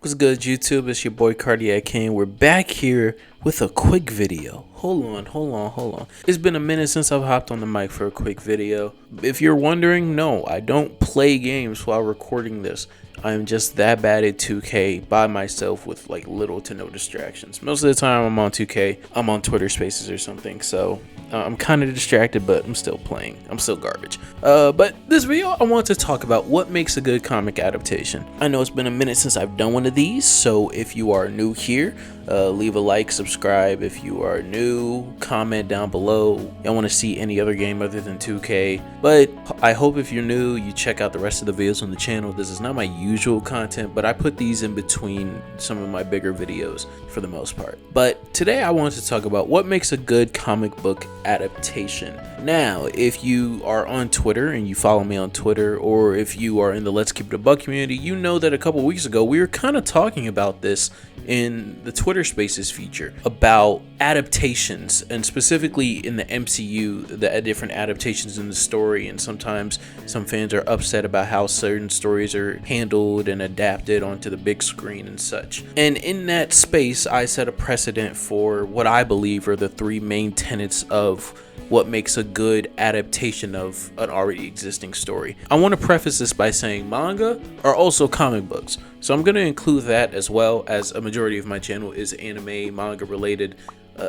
What's good, YouTube? It's your boy Cardiac King. We're back here with a quick video. Hold on. It's been a minute since I've hopped on the mic for a quick video. If you're wondering, no, I don't play games while recording this. I'm just that bad at 2K by myself with like little to no distractions. Most of the time I'm on 2K, I'm on Twitter Spaces or something, so I'm kind of distracted, but I'm still playing. I'm still garbage. But this video, I want to talk about what makes a good comic adaptation. I know it's been a minute since I've done one of these, so if you are new here, leave a like, subscribe. If you are new, comment down below. I want to see any other game other than 2K. But I hope if you're new, you check out the rest of the videos on the channel. This is not my usual content, but I put these in between some of my bigger videos for the most part. But today I want to talk about what makes a good comic book adaptation. Now, if you are on Twitter and you follow me on Twitter, or if you are in the Let's Keep It a Buck community, you know that a couple weeks ago we were kind of talking about this in the Twitter Spaces feature about adaptations, and specifically in the MCU, the different adaptations in the story. And sometimes some fans are upset about how certain stories are handled and adapted onto the big screen and such. And in that space, I set a precedent for what I believe are the three main tenets of what makes a good adaptation of an already existing story. I want to preface this by saying manga are also comic books, so I'm going to include that, as well as a majority of my channel is anime, manga related,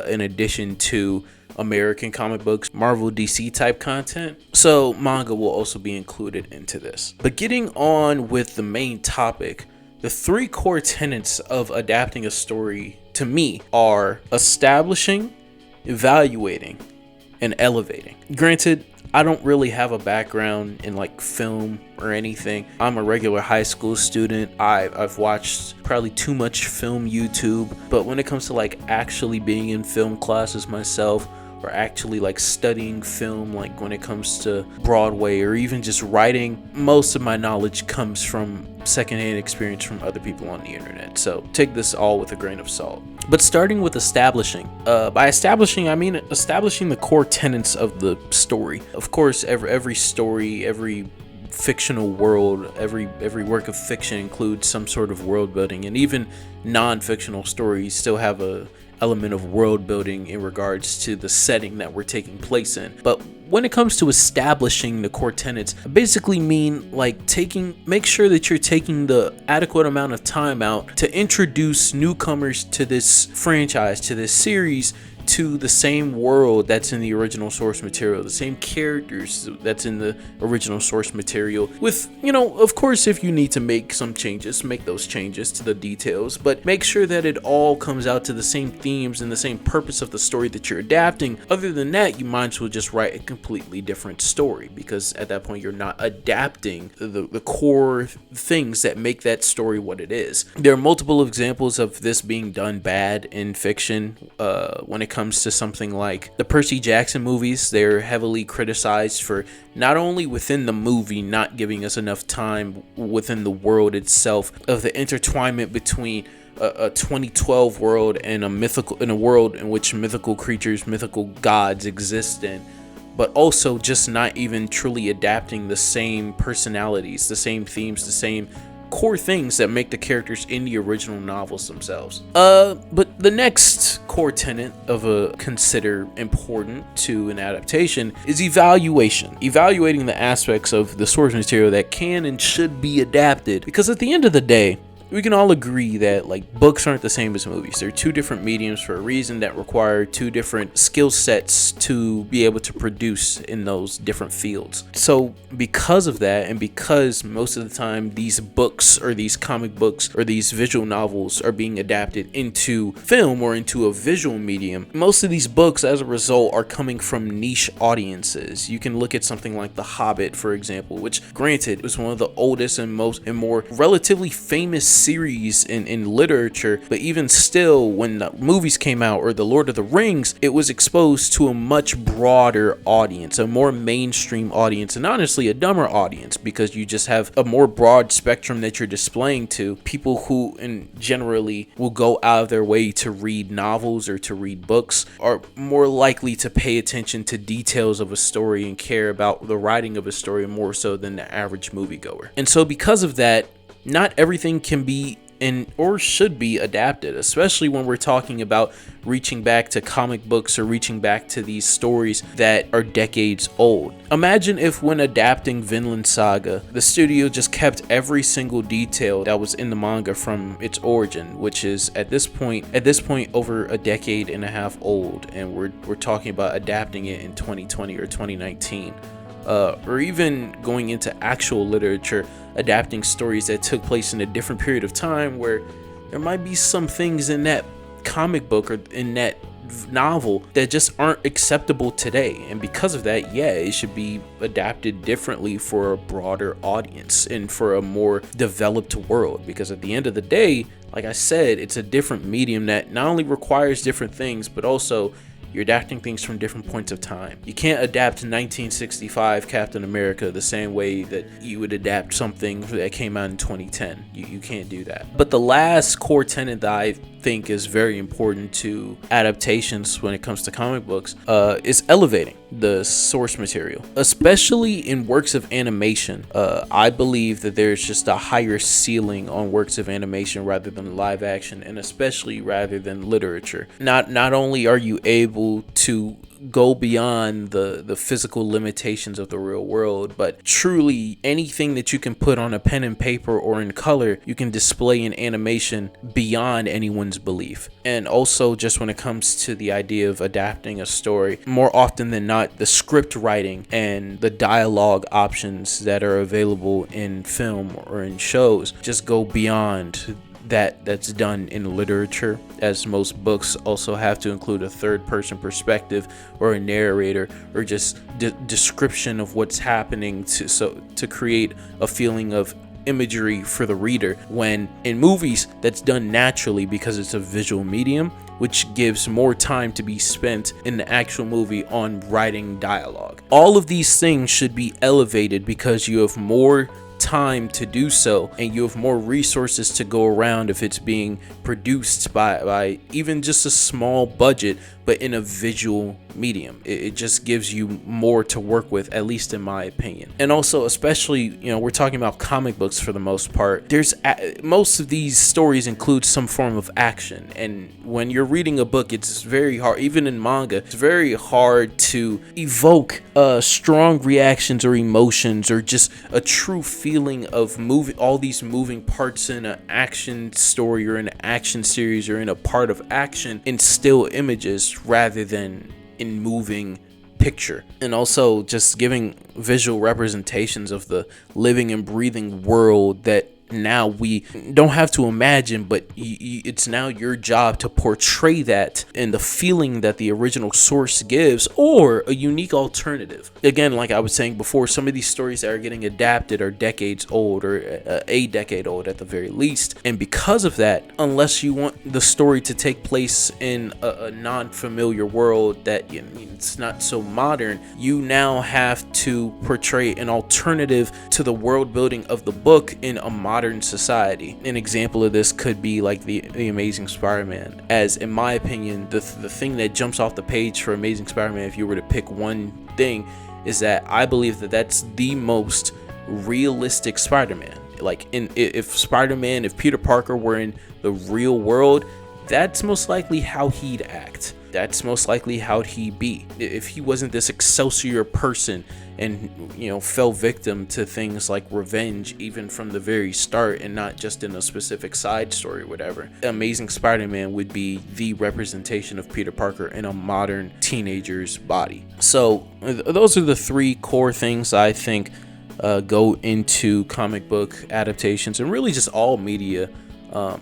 in addition to American comic books, Marvel, DC type content. So manga will also be included into this. But getting on with the main topic, the three core tenets of adapting a story to me are establishing, evaluating, and elevating. Granted, I don't really have a background in like film or anything. I'm a regular high school student. I've watched probably too much film YouTube, but when it comes to like actually being in film classes myself, or actually like studying film, like when it comes to Broadway or even just writing, most of my knowledge comes from secondhand experience from other people on the internet. So take this all with a grain of salt. But starting with establishing, by establishing, I mean establishing the core tenets of the story. Of course, every story, every fictional world, every work of fiction includes some sort of world building, and even non-fictional stories still have a element of world building in regards to the setting that we're taking place in. But when it comes to establishing the core tenets, I basically mean like make sure that you're taking the adequate amount of time out to introduce newcomers to this franchise, to this series, to the same world that's in the original source material, the same characters that's in the original source material, with, of course, if you need to make some changes, make those changes to the details, but make sure that it all comes out to the same themes and the same purpose of the story that you're adapting. Other than that, you might as well just write a completely different story, because at that point you're not adapting the core things that make that story what it is. There are multiple examples of this being done bad in fiction. When it comes to something like the Percy Jackson movies, they're heavily criticized for not only within the movie not giving us enough time within the world itself of the intertwinement between a 2012 world and a world in which mythical creatures, mythical gods exist in, but also just not even truly adapting the same personalities, the same themes, the same core things that make the characters in the original novels themselves. But the next core tenet of consider important to an adaptation is evaluation. Evaluating the aspects of the source material that can and should be adapted, because at the end of the day, we can all agree that like books aren't the same as movies. They're two different mediums for a reason, that require two different skill sets to be able to produce in those different fields. So because of that, and because most of the time these books or these comic books or these visual novels are being adapted into film or into a visual medium, most of these books as a result are coming from niche audiences. You can look at something like The Hobbit, for example, which granted was one of the oldest and more relatively famous series in literature, but even still, when the movies came out, or The Lord of the Rings, it was exposed to a much broader audience, a more mainstream audience, and honestly a dumber audience, because you just have a more broad spectrum that you're displaying to people who generally will go out of their way to read novels or to read books, are more likely to pay attention to details of a story and care about the writing of a story more so than the average moviegoer. And so because of that, not everything can be and or should be adapted, especially when we're talking about reaching back to comic books or reaching back to these stories that are decades old. Imagine if, when adapting Vinland Saga, the studio just kept every single detail that was in the manga from its origin, which is at this point over a decade and a half old, and we're talking about adapting it in 2020 or 2019. Or even going into actual literature, adapting stories that took place in a different period of time, where there might be some things in that comic book or in that novel that just aren't acceptable today, and because of that, yeah, it should be adapted differently for a broader audience and for a more developed world, because at the end of the day, like I said, it's a different medium that not only requires different things, but also you're adapting things from different points of time. You can't adapt 1965 Captain America the same way that you would adapt something that came out in 2010. You can't do that. But the last core tenet that I think is very important to adaptations when it comes to comic books is elevating the source material, especially in works of animation. I believe that there's just a higher ceiling on works of animation rather than live action, and especially rather than literature. Not only are you able to go beyond the physical limitations of the real world, but truly anything that you can put on a pen and paper or in color, you can display in animation beyond anyone's belief. And also, just when it comes to the idea of adapting a story, more often than not, the script writing and the dialogue options that are available in film or in shows just go beyond that's done in literature, as most books also have to include a third-person perspective or a narrator or just description of what's happening to create a feeling of imagery for the reader, when in movies that's done naturally because it's a visual medium, which gives more time to be spent in the actual movie on writing dialogue. All of these things should be elevated because you have more time to do so, and you have more resources to go around if it's being produced by even just a small budget, but in a visual medium. It just gives you more to work with, at least in my opinion. And also, especially, we're talking about comic books for the most part. Most of these stories include some form of action, and when you're reading a book, it's very hard, even in manga, it's very hard to evoke strong reactions or emotions or just a true feeling of all these moving parts in an action story or in an action series or in a part of action in still images rather than in moving picture. And also just giving visual representations of the living and breathing world that now we don't have to imagine, but it's now your job to portray that and the feeling that the original source gives, or a unique alternative. Again, like I was saying before, some of these stories that are getting adapted are decades old, or a decade old at the very least, and because of that, unless you want the story to take place in a non-familiar world that it's not so modern, you now have to portray an alternative to the world building of the book in a modern society. An example of this could be like the Amazing Spider-Man, as in my opinion, the thing that jumps off the page for Amazing Spider-Man, if you were to pick one thing, is that I believe that that's the most realistic Spider-Man. Like if Peter Parker were in the real world, that's most likely how he'd act. That's most likely how he'd be. If he wasn't this Excelsior person and, fell victim to things like revenge even from the very start and not just in a specific side story or whatever, Amazing Spider-Man would be the representation of Peter Parker in a modern teenager's body. So those are the three core things I think go into comic book adaptations and really just all media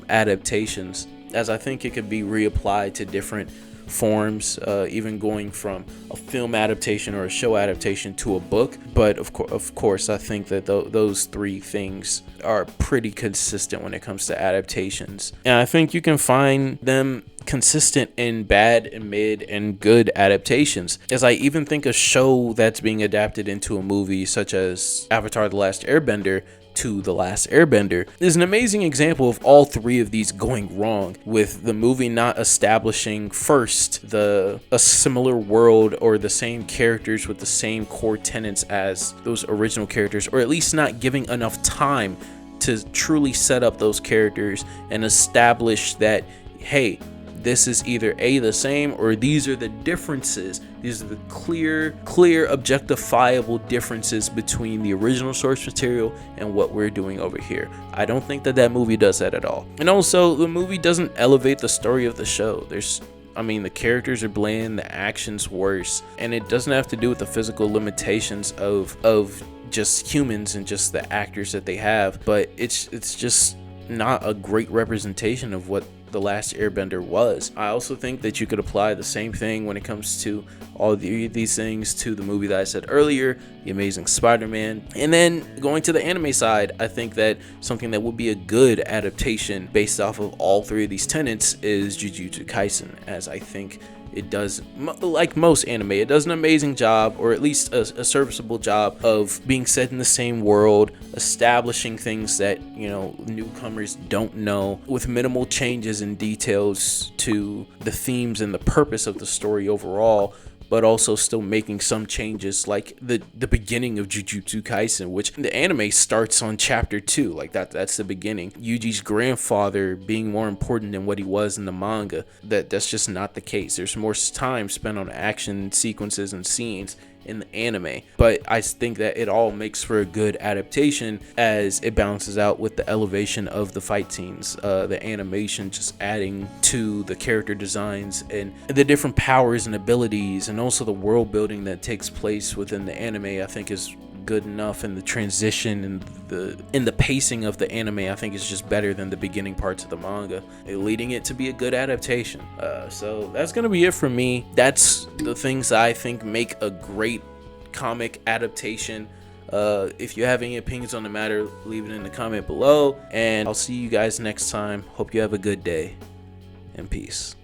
adaptations, as I think it could be reapplied to different forms, even going from a film adaptation or a show adaptation to a book. But of course, I think that those three things are pretty consistent when it comes to adaptations, and I think you can find them consistent in bad and mid and good adaptations. As I even think a show that's being adapted into a movie, such as Avatar: The Last Airbender to The Last Airbender, is an amazing example of all three of these going wrong, with the movie not establishing first a similar world or the same characters with the same core tenets as those original characters, or at least not giving enough time to truly set up those characters and establish that, hey, this is either the same, or these are the differences. These are the clear, objectifiable differences between the original source material and what we're doing over here. I don't think that movie does that at all. And also, the movie doesn't elevate the story of the show. The characters are bland, the action's worse, and it doesn't have to do with the physical limitations of just humans and just the actors that they have, but it's just not a great representation of what The Last Airbender was. I also think that you could apply the same thing when it comes to all these things to the movie that I said earlier, The Amazing Spider-Man. And then going to the anime side, I think that something that would be a good adaptation based off of all three of these tenets is Jujutsu Kaisen, as I think it does, like most anime, it does an amazing job, or at least a serviceable job, of being set in the same world, establishing things that, newcomers don't know, with minimal changes and details to the themes and the purpose of the story overall, but also still making some changes, like the beginning of Jujutsu Kaisen, which the anime starts on chapter 2. Like that's the beginning. Yuji's grandfather being more important than what he was in the manga. That's just not the case. There's more time spent on action sequences and scenes in the anime, but I think that it all makes for a good adaptation, as it balances out with the elevation of the fight scenes, the animation just adding to the character designs and the different powers and abilities, and also the world building that takes place within the anime. I think is good enough, and the transition and the pacing of the anime, I think, is just better than the beginning parts of the manga, leading it to be a good adaptation. So that's gonna be it for me. That's the things I think make a great comic adaptation. If you have any opinions on the matter, leave it in the comment below, and I'll see you guys next time. Hope you have a good day, and peace.